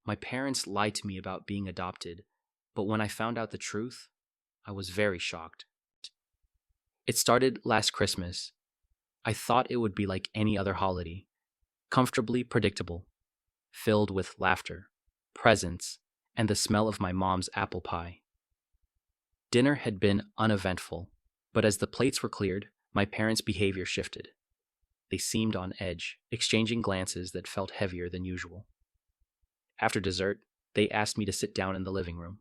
My parents lied to me about being adopted, but when I found out the truth, I was very shocked. It started last Christmas. I thought it would be like any other holiday, comfortably predictable, filled with laughter, presents, and the smell of my mom's apple pie. Dinner had been uneventful, but as the plates were cleared, my parents' behavior shifted. They seemed on edge, exchanging glances that felt heavier than usual. After dessert, they asked me to sit down in the living room.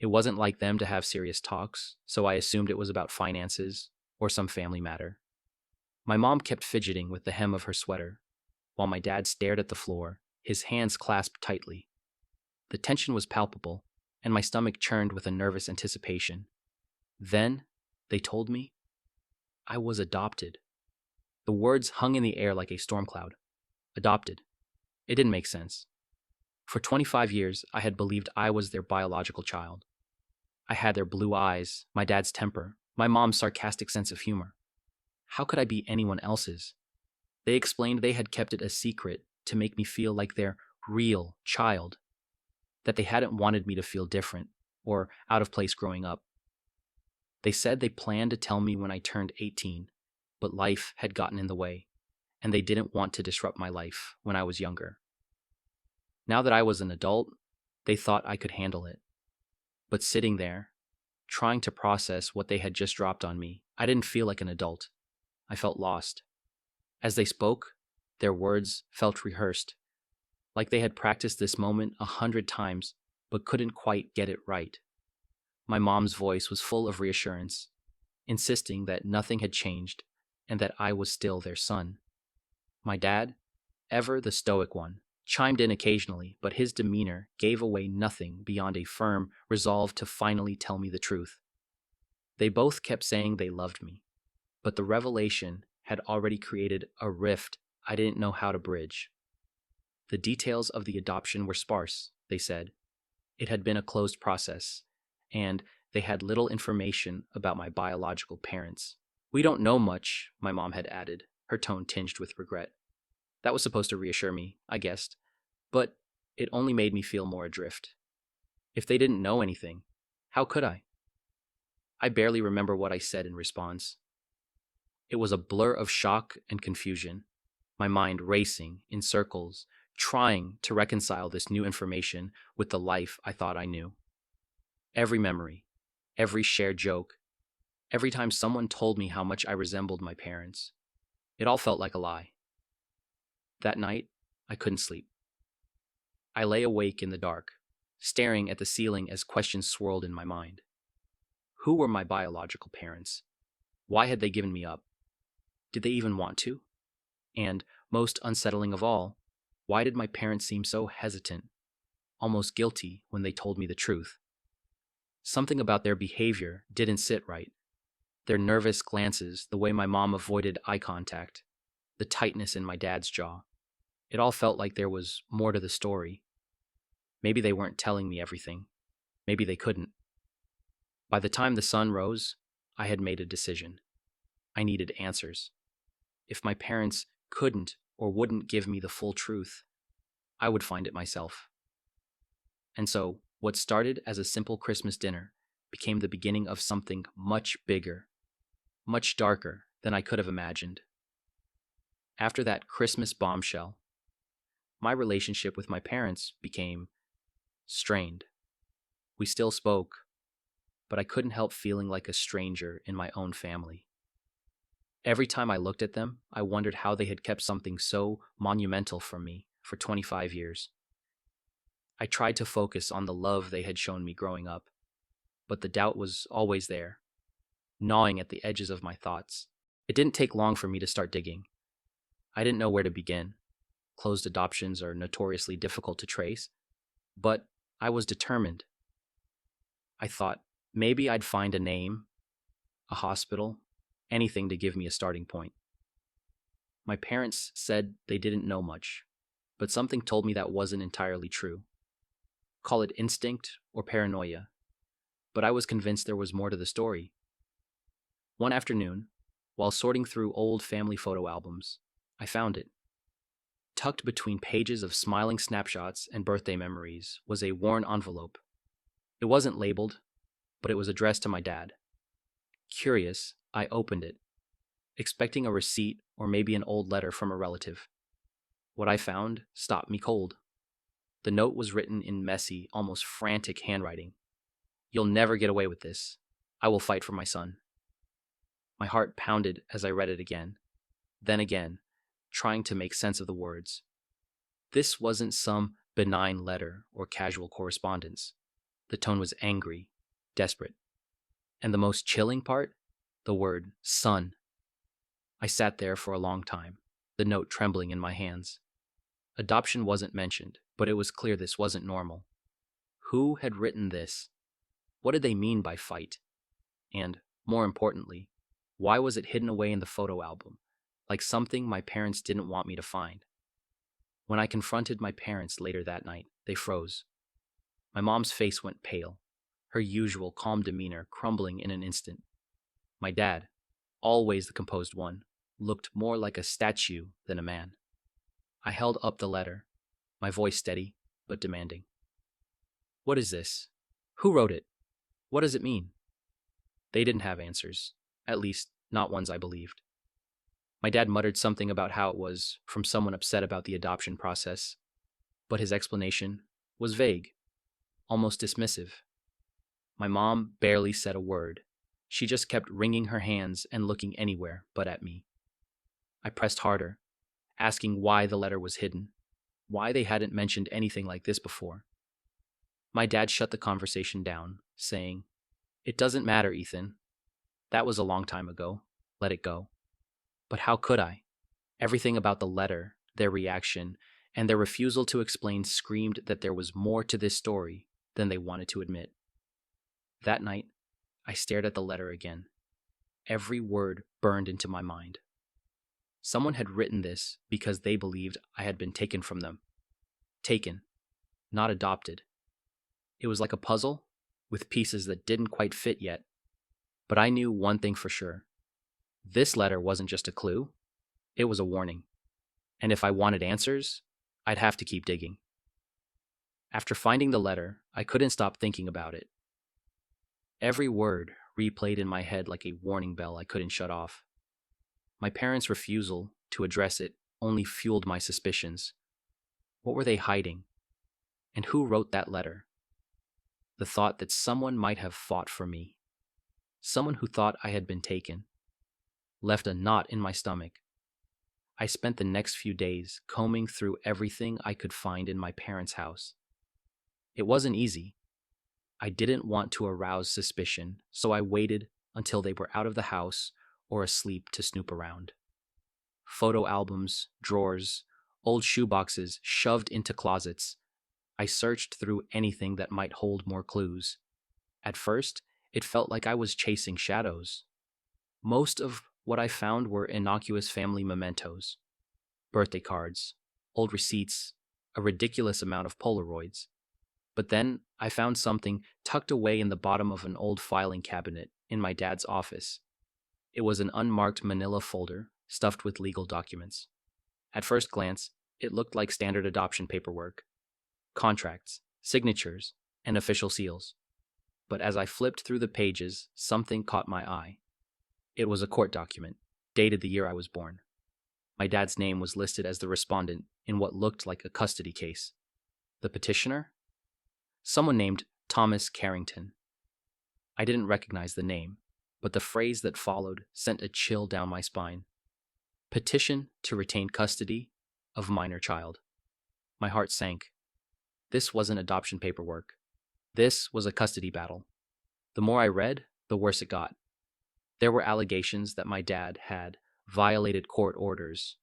It wasn't like them to have serious talks, so I assumed it was about finances or some family matter. My mom kept fidgeting with the hem of her sweater, while my dad stared at the floor, his hands clasped tightly. The tension was palpable, and my stomach churned with a nervous anticipation. Then, they told me, I was adopted. The words hung in the air like a storm cloud. Adopted. It didn't make sense. For 25 years, I had believed I was their biological child. I had their blue eyes, my dad's temper, my mom's sarcastic sense of humor. How could I be anyone else's? They explained they had kept it a secret to make me feel like their real child, that they hadn't wanted me to feel different or out of place growing up. They said they planned to tell me when I turned 18, but life had gotten in the way, and they didn't want to disrupt my life when I was younger. Now that I was an adult, they thought I could handle it. But sitting there, trying to process what they had just dropped on me, I didn't feel like an adult. I felt lost. As they spoke, their words felt rehearsed, like they had practiced this moment 100 times but couldn't quite get it right. My mom's voice was full of reassurance, insisting that nothing had changed and that I was still their son. My dad, ever the stoic one, chimed in occasionally, but his demeanor gave away nothing beyond a firm resolve to finally tell me the truth. They both kept saying they loved me, but the revelation had already created a rift I didn't know how to bridge. The details of the adoption were sparse, they said. It had been a closed process, and they had little information about my biological parents. We don't know much, my mom had added, her tone tinged with regret. That was supposed to reassure me, I guessed, but it only made me feel more adrift. If they didn't know anything, how could I? I barely remember what I said in response. It was a blur of shock and confusion, my mind racing in circles, trying to reconcile this new information with the life I thought I knew. Every memory, every shared joke, every time someone told me how much I resembled my parents, it all felt like a lie. That night, I couldn't sleep. I lay awake in the dark, staring at the ceiling as questions swirled in my mind. Who were my biological parents? Why had they given me up? Did they even want to? And, most unsettling of all, why did my parents seem so hesitant, almost guilty when they told me the truth? Something about their behavior didn't sit right. Their nervous glances, the way my mom avoided eye contact, the tightness in my dad's jaw. It all felt like there was more to the story. Maybe they weren't telling me everything. Maybe they couldn't. By the time the sun rose, I had made a decision. I needed answers. If my parents couldn't or wouldn't give me the full truth, I would find it myself. And so, what started as a simple Christmas dinner became the beginning of something much bigger, much darker than I could have imagined. After that Christmas bombshell, my relationship with my parents became strained. We still spoke, but I couldn't help feeling like a stranger in my own family. Every time I looked at them, I wondered how they had kept something so monumental from me for 25 years. I tried to focus on the love they had shown me growing up, but the doubt was always there, gnawing at the edges of my thoughts. It didn't take long for me to start digging. I didn't know where to begin. Closed adoptions are notoriously difficult to trace, but I was determined. I thought maybe I'd find a name, a hospital, anything to give me a starting point. My parents said they didn't know much, but something told me that wasn't entirely true. Call it instinct or paranoia, but I was convinced there was more to the story. One afternoon, while sorting through old family photo albums, I found it. Tucked between pages of smiling snapshots and birthday memories was a worn envelope. It wasn't labeled, but it was addressed to my dad. Curious, I opened it, expecting a receipt or maybe an old letter from a relative. What I found stopped me cold. The note was written in messy, almost frantic handwriting. "You'll never get away with this. I will fight for my son." My heart pounded as I read it again, then again, trying to make sense of the words. This wasn't some benign letter or casual correspondence. The tone was angry, desperate. And the most chilling part? The word son. I sat there for a long time, the note trembling in my hands. Adoption wasn't mentioned, but it was clear this wasn't normal. Who had written this? What did they mean by fight? And, more importantly, why was it hidden away in the photo album, like something my parents didn't want me to find? When I confronted my parents later that night, they froze. My mom's face went pale, her usual calm demeanor crumbling in an instant. My dad, always the composed one, looked more like a statue than a man. I held up the letter, my voice steady but demanding. "What is this? Who wrote it? What does it mean?" They didn't have answers, at least not ones I believed. My dad muttered something about how it was from someone upset about the adoption process, but his explanation was vague, almost dismissive. My mom barely said a word. She just kept wringing her hands and looking anywhere but at me. I pressed harder, asking why the letter was hidden, why they hadn't mentioned anything like this before. My dad shut the conversation down, saying, "It doesn't matter, Ethan. That was a long time ago. Let it go." But how could I? Everything about the letter, their reaction, and their refusal to explain screamed that there was more to this story than they wanted to admit. That night, I stared at the letter again. Every word burned into my mind. Someone had written this because they believed I had been taken from them. Taken, not adopted. It was like a puzzle, with pieces that didn't quite fit yet. But I knew one thing for sure. This letter wasn't just a clue, it was a warning. And if I wanted answers, I'd have to keep digging. After finding the letter, I couldn't stop thinking about it. Every word replayed in my head like a warning bell I couldn't shut off. My parents' refusal to address it only fueled my suspicions. What were they hiding? And who wrote that letter? The thought that someone might have fought for me, someone who thought I had been taken, left a knot in my stomach. I spent the next few days combing through everything I could find in my parents' house. It wasn't easy. I didn't want to arouse suspicion, so I waited until they were out of the house or asleep to snoop around. Photo albums, drawers, old shoeboxes shoved into closets. I searched through anything that might hold more clues. At first, it felt like I was chasing shadows. Most of what I found were innocuous family mementos, birthday cards, old receipts, a ridiculous amount of Polaroids. But then I found something tucked away in the bottom of an old filing cabinet in my dad's office. It was an unmarked manila folder stuffed with legal documents. At first glance, it looked like standard adoption paperwork, contracts, signatures, and official seals. But as I flipped through the pages, something caught my eye. It was a court document, dated the year I was born. My dad's name was listed as the respondent in what looked like a custody case. The petitioner? Someone named Thomas Carrington. I didn't recognize the name, but the phrase that followed sent a chill down my spine. Petition to retain custody of minor child. My heart sank. This wasn't adoption paperwork. This was a custody battle. The more I read, the worse it got. There were allegations that my dad had violated court orders,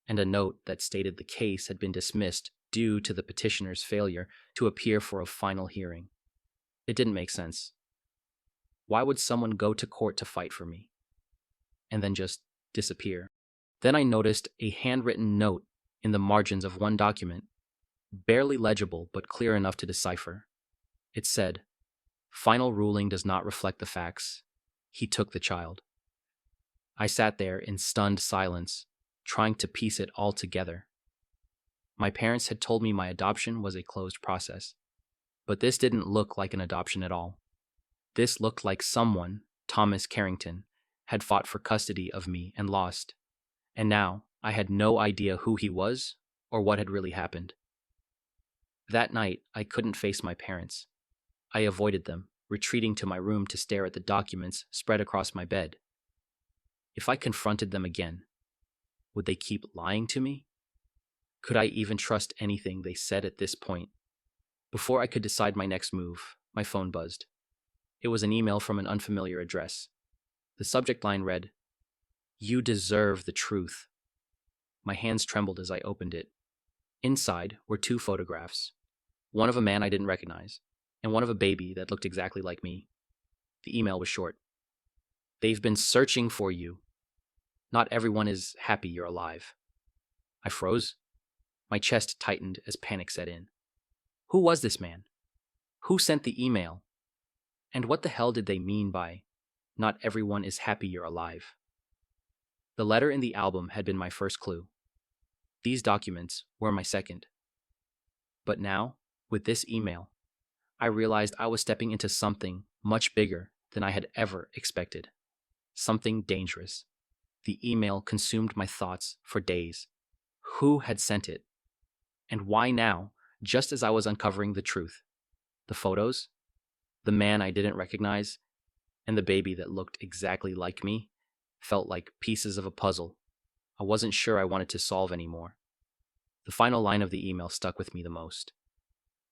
and a note that stated the case had been dismissed due to the petitioner's failure to appear for a final hearing. It didn't make sense. Why would someone go to court to fight for me and then just disappear? Then I noticed a handwritten note in the margins of one document, barely legible but clear enough to decipher. It said, "Final ruling does not reflect the facts. He took the child." I sat there in stunned silence, trying to piece it all together. My parents had told me my adoption was a closed process, but this didn't look like an adoption at all. This looked like someone, Thomas Carrington, had fought for custody of me and lost, and now I had no idea who he was or what had really happened. That night, I couldn't face my parents. I avoided them, retreating to my room to stare at the documents spread across my bed. If I confronted them again, would they keep lying to me? Could I even trust anything they said at this point? Before I could decide my next move, my phone buzzed. It was an email from an unfamiliar address. The subject line read, "You deserve the truth." My hands trembled as I opened it. Inside were two photographs, one of a man I didn't recognize, and one of a baby that looked exactly like me. The email was short. "They've been searching for you. Not everyone is happy you're alive." I froze. My chest tightened as panic set in. Who was this man? Who sent the email? And what the hell did they mean by, "Not everyone is happy you're alive"? The letter in the album had been my first clue. These documents were my second. But now, with this email, I realized I was stepping into something much bigger than I had ever expected. Something dangerous. The email consumed my thoughts for days. Who had sent it? And why now, just as I was uncovering the truth? The photos? The man I didn't recognize? And the baby that looked exactly like me felt like pieces of a puzzle I wasn't sure I wanted to solve anymore. The final line of the email stuck with me the most.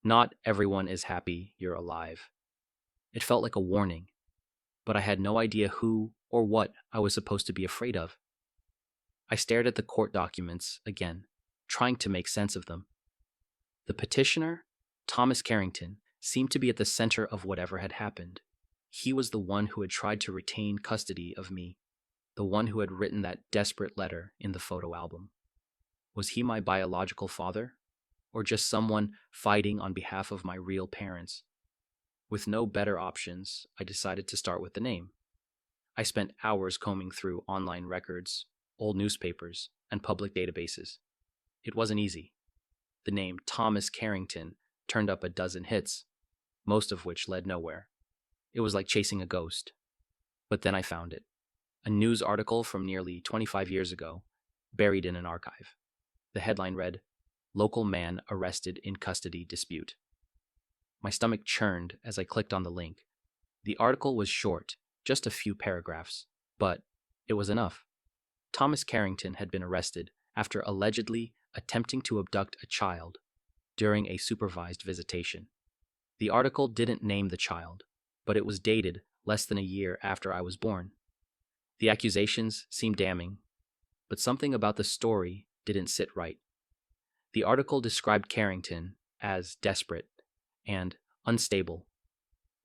"Not everyone is happy you're alive." It felt like a warning, but I had no idea who or what I was supposed to be afraid of. I stared at the court documents again, trying to make sense of them. The petitioner, Thomas Carrington, seemed to be at the center of whatever had happened. He was the one who had tried to retain custody of me, the one who had written that desperate letter in the photo album. Was he my biological father, or just someone fighting on behalf of my real parents? With no better options, I decided to start with the name. I spent hours combing through online records, old newspapers, and public databases. It wasn't easy. The name Thomas Carrington turned up a dozen hits, most of which led nowhere. It was like chasing a ghost. But then I found it. A news article from nearly 25 years ago, buried in an archive. The headline read, "Local man arrested in custody dispute." My stomach churned as I clicked on the link. The article was short, just a few paragraphs, but it was enough. Thomas Carrington had been arrested after allegedly attempting to abduct a child during a supervised visitation. The article didn't name the child, but it was dated less than a year after I was born. The accusations seemed damning, but something about the story didn't sit right. The article described Carrington as desperate and unstable,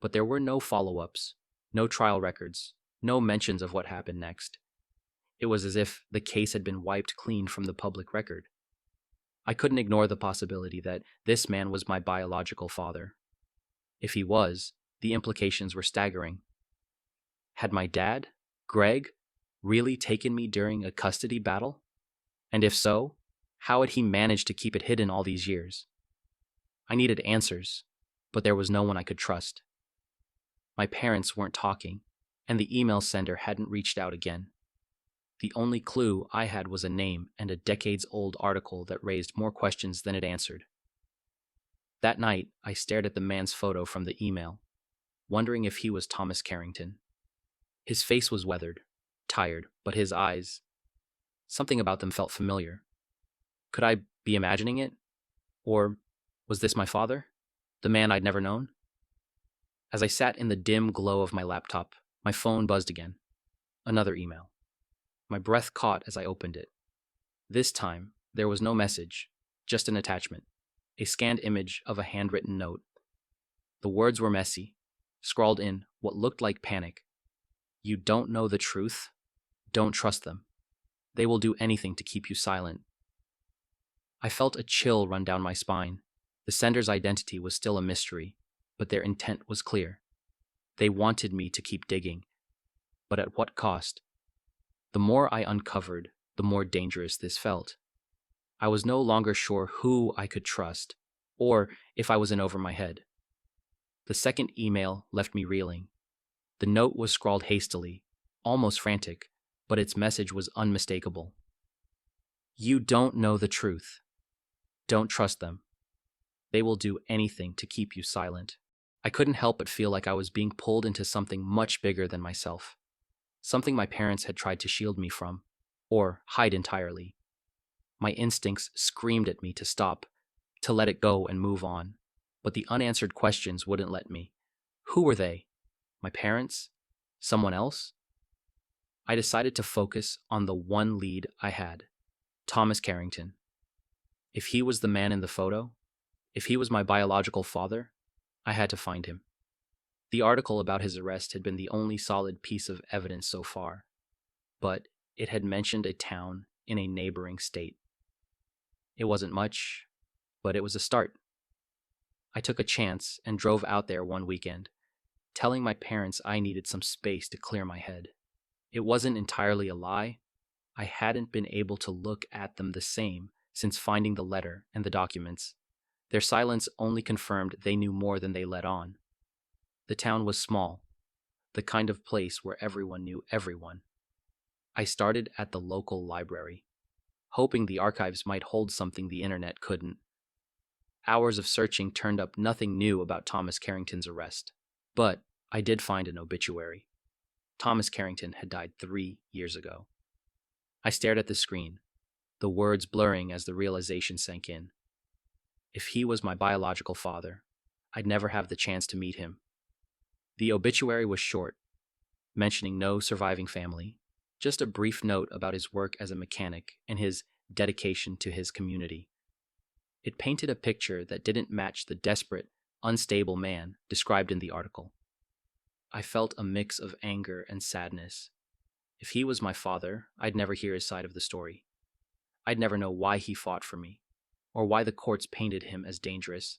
but there were no follow-ups, no trial records, no mentions of what happened next. It was as if the case had been wiped clean from the public record. I couldn't ignore the possibility that this man was my biological father. If he was, the implications were staggering. Had my dad, Greg, really taken me during a custody battle? And if so, how had he managed to keep it hidden all these years? I needed answers, but there was no one I could trust. My parents weren't talking, and the email sender hadn't reached out again. The only clue I had was a name and a decades-old article that raised more questions than it answered. That night, I stared at the man's photo from the email, wondering if he was Thomas Carrington. His face was weathered, tired, but his eyes, something about them felt familiar. Could I be imagining it? Or was this my father? The man I'd never known? As I sat in the dim glow of my laptop, my phone buzzed again. Another email. My breath caught as I opened it. This time, there was no message, just an attachment, a scanned image of a handwritten note. The words were messy, scrawled in what looked like panic. "You don't know the truth? Don't trust them. They will do anything to keep you silent." I felt a chill run down my spine. The sender's identity was still a mystery, but their intent was clear. They wanted me to keep digging. But at what cost? The more I uncovered, the more dangerous this felt. I was no longer sure who I could trust, or if I was in over my head. The second email left me reeling. The note was scrawled hastily, almost frantic, but its message was unmistakable. You don't know the truth. Don't trust them. They will do anything to keep you silent. I couldn't help but feel like I was being pulled into something much bigger than myself. Something my parents had tried to shield me from, or hide entirely. My instincts screamed at me to stop, to let it go and move on, but the unanswered questions wouldn't let me. Who were they? My parents? Someone else? I decided to focus on the one lead I had, Thomas Carrington. If he was the man in the photo, if he was my biological father, I had to find him. The article about his arrest had been the only solid piece of evidence so far, but it had mentioned a town in a neighboring state. It wasn't much, but it was a start. I took a chance and drove out there one weekend, telling my parents I needed some space to clear my head. It wasn't entirely a lie. I hadn't been able to look at them the same since finding the letter and the documents. Their silence only confirmed they knew more than they let on. The town was small, the kind of place where everyone knew everyone. I started at the local library, hoping the archives might hold something the internet couldn't. Hours of searching turned up nothing new about Thomas Carrington's arrest, but I did find an obituary. Thomas Carrington had died 3 years ago. I stared at the screen, the words blurring as the realization sank in. If he was my biological father, I'd never have the chance to meet him. The obituary was short, mentioning no surviving family, just a brief note about his work as a mechanic and his dedication to his community. It painted a picture that didn't match the desperate, unstable man described in the article. I felt a mix of anger and sadness. If he was my father, I'd never hear his side of the story. I'd never know why he fought for me, or why the courts painted him as dangerous.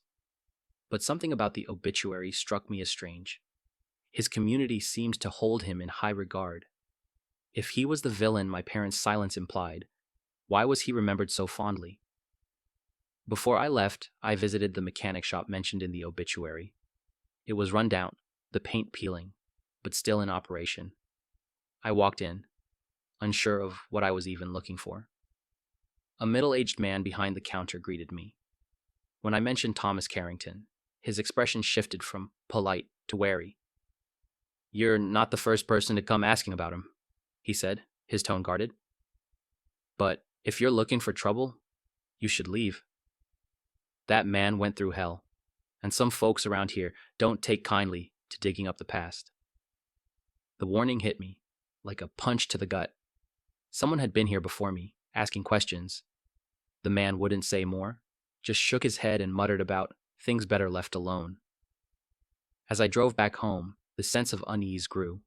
But something about the obituary struck me as strange. His community seemed to hold him in high regard. If he was the villain my parents' silence implied, why was he remembered so fondly? Before I left, I visited the mechanic shop mentioned in the obituary. It was run down, the paint peeling, but still in operation. I walked in, unsure of what I was even looking for. A middle-aged man behind the counter greeted me. When I mentioned Thomas Carrington, his expression shifted from polite to wary. "You're not the first person to come asking about him," he said, his tone guarded. "But if you're looking for trouble, you should leave. That man went through hell, and some folks around here don't take kindly to digging up the past." The warning hit me, like a punch to the gut. Someone had been here before me, asking questions. The man wouldn't say more, just shook his head and muttered about things better left alone. As I drove back home, the sense of unease grew.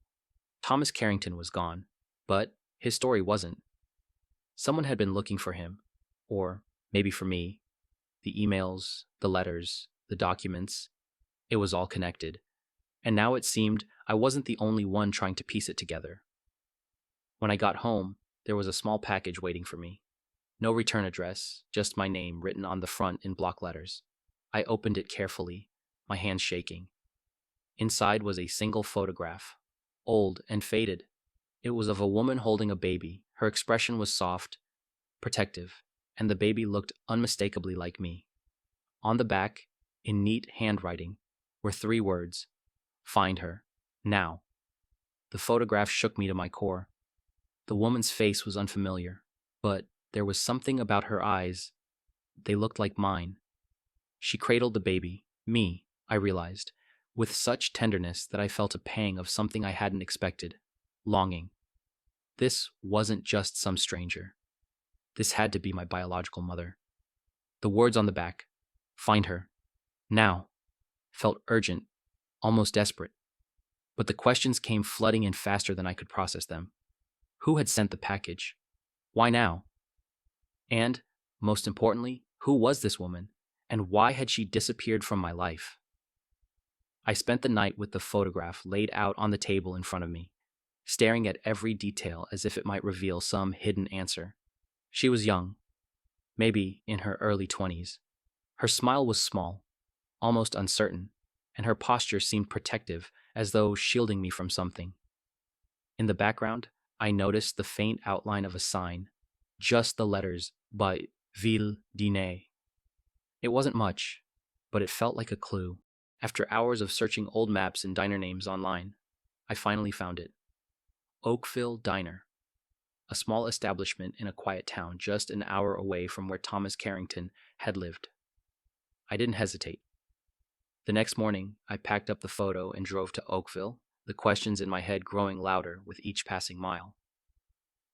Thomas Carrington was gone, but his story wasn't. Someone had been looking for him, or maybe for me. The emails, the letters, the documents, it was all connected. And now it seemed I wasn't the only one trying to piece it together. When I got home, there was a small package waiting for me. No return address, just my name written on the front in block letters. I opened it carefully, my hands shaking. Inside was a single photograph, old and faded. It was of a woman holding a baby. Her expression was soft, protective, and the baby looked unmistakably like me. On the back, in neat handwriting, were 3 words: "Find her, now." The photograph shook me to my core. The woman's face was unfamiliar, but there was something about her eyes. They looked like mine. She cradled the baby, me, I realized, with such tenderness that I felt a pang of something I hadn't expected, longing. This wasn't just some stranger. This had to be my biological mother. The words on the back, "Find her, now," felt urgent, almost desperate. But the questions came flooding in faster than I could process them. Who had sent the package? Why now? And, most importantly, who was this woman, and why had she disappeared from my life? I spent the night with the photograph laid out on the table in front of me, staring at every detail as if it might reveal some hidden answer. She was young, maybe in her early 20s. Her smile was small, almost uncertain, and her posture seemed protective, as though shielding me from something. In the background, I noticed the faint outline of a sign, just the letters by Ville Dîner. It wasn't much, but it felt like a clue. After hours of searching old maps and diner names online, I finally found it. Oakville Diner, a small establishment in a quiet town just an hour away from where Thomas Carrington had lived. I didn't hesitate. The next morning, I packed up the photo and drove to Oakville, the questions in my head growing louder with each passing mile.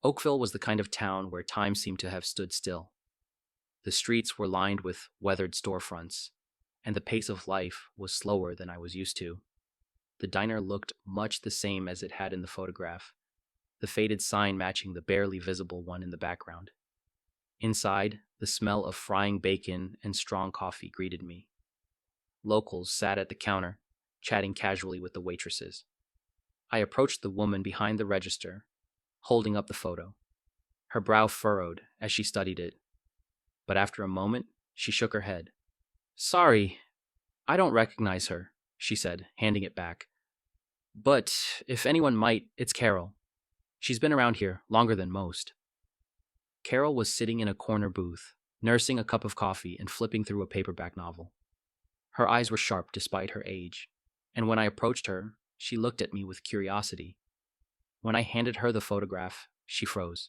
Oakville was the kind of town where time seemed to have stood still. The streets were lined with weathered storefronts, and the pace of life was slower than I was used to. The diner looked much the same as it had in the photograph, the faded sign matching the barely visible one in the background. Inside, the smell of frying bacon and strong coffee greeted me. Locals sat at the counter, chatting casually with the waitresses. I approached the woman behind the register, holding up the photo. Her brow furrowed as she studied it, but after a moment, she shook her head. "Sorry, I don't recognize her," she said, handing it back. "But if anyone might, it's Carol. She's been around here longer than most." Carol was sitting in a corner booth, nursing a cup of coffee and flipping through a paperback novel. Her eyes were sharp despite her age, and when I approached her, she looked at me with curiosity. When I handed her the photograph, she froze.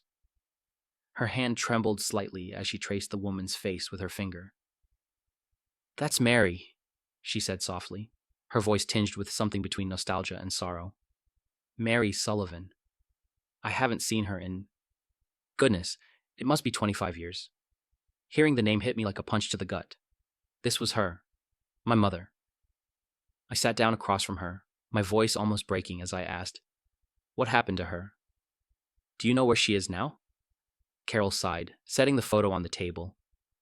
Her hand trembled slightly as she traced the woman's face with her finger. "That's Mary," she said softly, her voice tinged with something between nostalgia and sorrow. "Mary Sullivan. I haven't seen her in... goodness, it must be 25 years. Hearing the name hit me like a punch to the gut. This was her, my mother." I sat down across from her, my voice almost breaking as I asked, "What happened to her? Do you know where she is now?" Carol sighed, setting the photo on the table.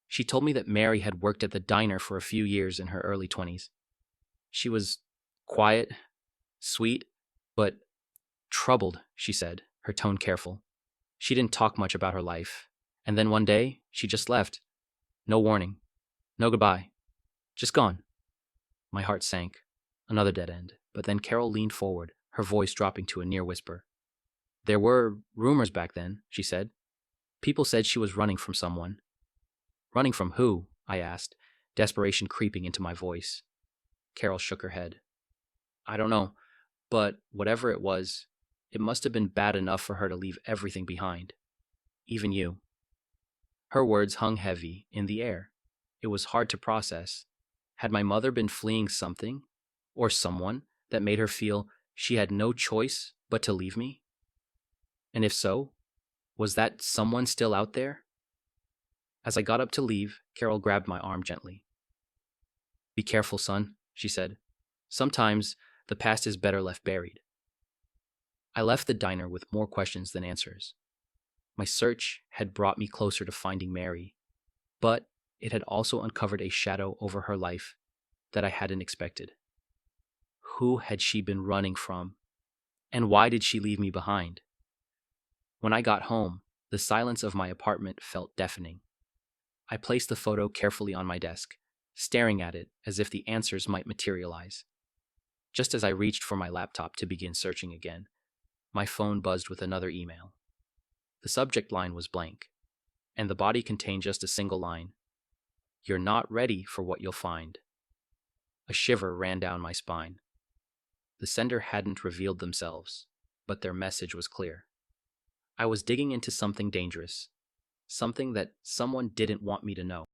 She told me that Mary had worked at the diner for a few years in her early 20s. She was quiet, sweet, but troubled, she said, her tone careful. She didn't talk much about her life, and then one day, she just left. No warning, no goodbye, just gone. My heart sank. Another dead end. But then Carol leaned forward, her voice dropping to a near whisper. "There were rumors back then," she said. "People said she was running from someone." "Running from who?" I asked, desperation creeping into my voice. Carol shook her head. "I don't know, but whatever it was, it must have been bad enough for her to leave everything behind. Even you." Her words hung heavy in the air. It was hard to process. Had my mother been fleeing something, or someone, that made her feel she had no choice but to leave me? And if so, was that someone still out there? As I got up to leave, Carol grabbed my arm gently. "Be careful, son," she said. "Sometimes the past is better left buried." I left the diner with more questions than answers. My search had brought me closer to finding Mary, but it had also uncovered a shadow over her life that I hadn't expected. Who had she been running from? And why did she leave me behind? When I got home, the silence of my apartment felt deafening. I placed the photo carefully on my desk, staring at it as if the answers might materialize. Just as I reached for my laptop to begin searching again, my phone buzzed with another email. The subject line was blank, and the body contained just a single line. "You're not ready for what you'll find." A shiver ran down my spine. The sender hadn't revealed themselves, but their message was clear. I was digging into something dangerous, something that someone didn't want me to know.